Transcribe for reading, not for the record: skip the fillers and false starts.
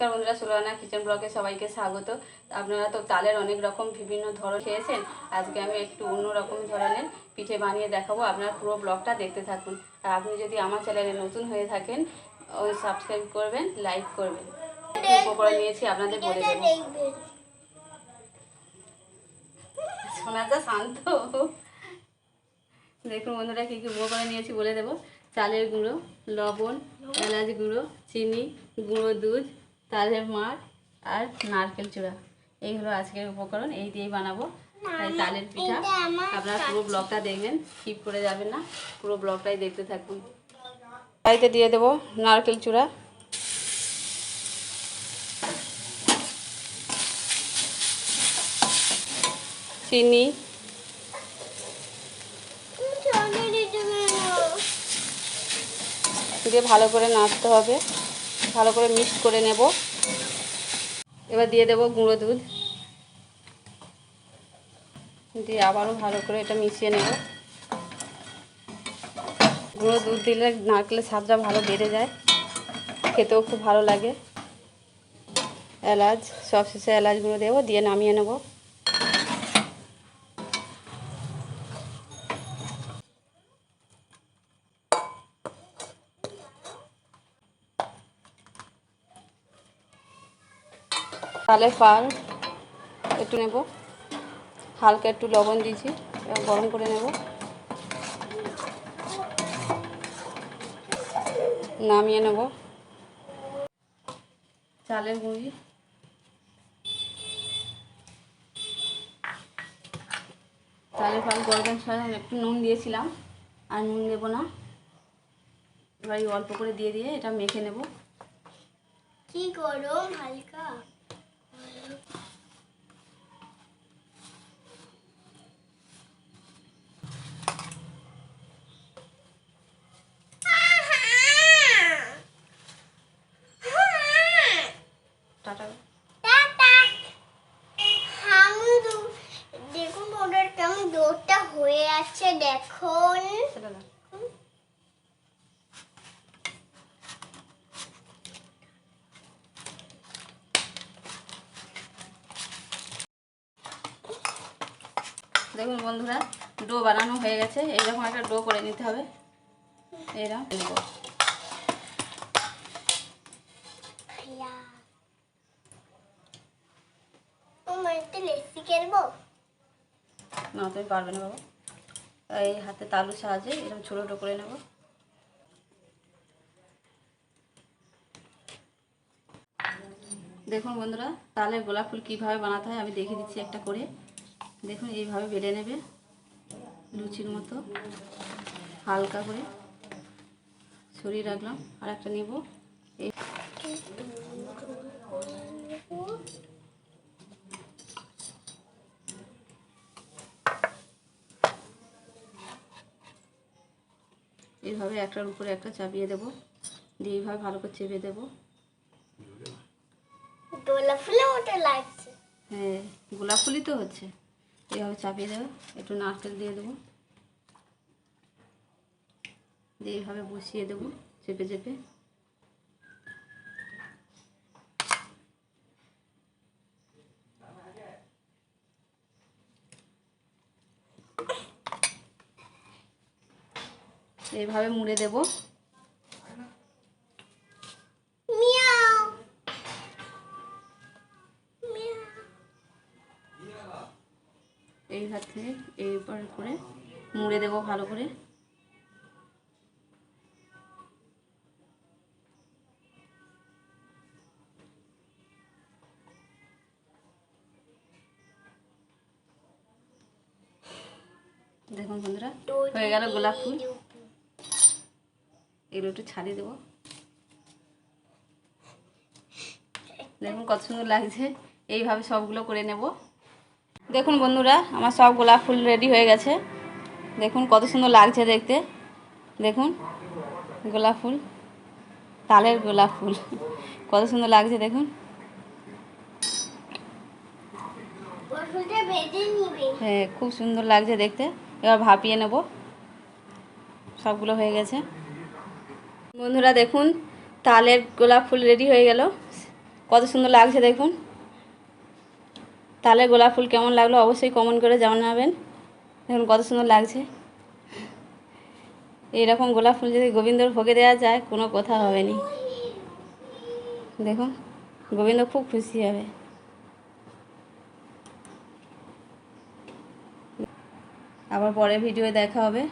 নমস্কার বন্ধুরা, সুলনা কিচেন ব্লগে সবাইকে স্বাগত। আপনারা তো তালের অনেক রকম বিভিন্ন ধরন খেয়েছেন। আজকে আমি একটু অন্য রকম ধরনের পিঠে বানিয়ে দেখাবো। আপনারা পুরো ব্লগটা দেখতে থাকুন। আর আপনি যদি আমার চ্যানেলে নতুন হয়ে থাকেন, সাবস্ক্রাইব করবেন, লাইক করবেন। উপকরণ নিয়েছি আপনাদের বলে দেবো। শোনাটা শান্ত। দেখুন বন্ধুরা, কী কী উপকরণ নিয়েছি বলে দেবো। চালের গুঁড়ো, লবণ, এলাচ গুঁড়ো, চিনি, গুঁড়ো দুধ, তালের মাড় আর নারকেল চূড়া। এই হলো আজকের উপকরণ। এই দিয়েই বানাবো তালের পিঠা। আপনারা পুরো ব্লগটা দেখবেন, স্কিপ করে যাবেন না, পুরো ব্লগটাই দেখতে থাকুন। কড়াইতে দিয়ে দেবো নারকেল চূড়া, চিনি, দিয়ে ভালো করে নাড়তে হবে, ভালো করে মিক্স করে নেব। এবার দিয়ে দেবো গুঁড়ো দুধ, দিয়ে আবারও ভালো করে এটা মিশিয়ে নেব। গুঁড়ো দুধ দিলে নারকেলের স্বাদটা ভালো বেড়ে যায়, খেতেও খুব ভালো লাগে। এলাচ, সব শেষে এলাচ গুঁড়ো দেবো, দিয়ে নামিয়ে নেব। তালের পাল একটু নেব, হালকা একটু লবণ দিয়েছি, এবার গরম করে নেব। নামিয়ে নেব। চালের গুঁড়ি, চালের পাল গরমের সময় একটু নুন দিয়েছিলাম, আর নুন দেবো না। এবার অল্প করে দিয়ে দিয়ে এটা মেখে নেব। কি গরম হালকা। টাটা। দেখুন ওটার কেমন দৌড়টা হয়ে আছে, দেখুন। দেখুন বন্ধুরা, ডো বানানো হয়ে গেছে। এইরকম একটা ডো করে নিতে হবে। এরকম নেব। না, তুমি পারবে না বাবা। এই হাতে তালুর সাহায্যে এরকম ছোটো ছোটো করে নেব। দেখুন বন্ধুরা, তালের গোলাপ ফুল কীভাবে বানাতে হয় আমি দেখিয়ে দিচ্ছি একটা করে। দেখুন এইভাবে বেলে নেবে, লুচির মতো হালকা করে সরিয়ে রাখলাম। আর একটা নেব, এইভাবে একটার উপরে একটা চাপিয়ে দেবো, দিয়ে এইভাবে ভালো করে চেপে দেবো। গোলাপ ফুলের মতো লাগছে। হ্যাঁ, গোলাপ ফুলই তো হচ্ছে। এইভাবে চাপিয়ে দেবো, একটু নারকেল দিয়ে দেবো, দিয়ে এইভাবে বসিয়ে দেবো চেপে চেপে। এইভাবে মুড়ে দেবো। এই হাত থেকে এইবার করে মুড়ে দেবো ভালো করে। দেখুন বন্ধুরা, হয়ে গেল গোলাপ ফুল। এগুলো একটু ছাড়িয়ে দেবো। দেখুন কত সুন্দর লাগছে। এইভাবে সবগুলো করে নেব। দেখুন বন্ধুরা, আমার সব গোলাপ ফুল রেডি হয়ে গেছে। দেখুন কত সুন্দর লাগছে দেখতে। দেখুন গোলাপ ফুল, তালের গোলাপ ফুল কত সুন্দর লাগছে দেখুন। হ্যাঁ, খুব সুন্দর লাগছে দেখতে। এবার ভাপিয়ে নেব। সবগুলো হয়ে গেছে। বন্ধুরা দেখুন, তালের গোলাপ ফুল রেডি হয়ে গেল। কত সুন্দর লাগছে দেখুন। তালের গোলাপ ফুল কেমন লাগলো অবশ্যই কমেন্ট করে জানাবেন। দেখুন কত সুন্দর লাগছে। এইরকম গোলাপ ফুল যদি গোবিন্দর ভোগে দেওয়া যায় কোনো কথা হবে না। দেখুন গোবিন্দ খুব খুশি হবে। আবার পরের ভিডিও দেখা হবে।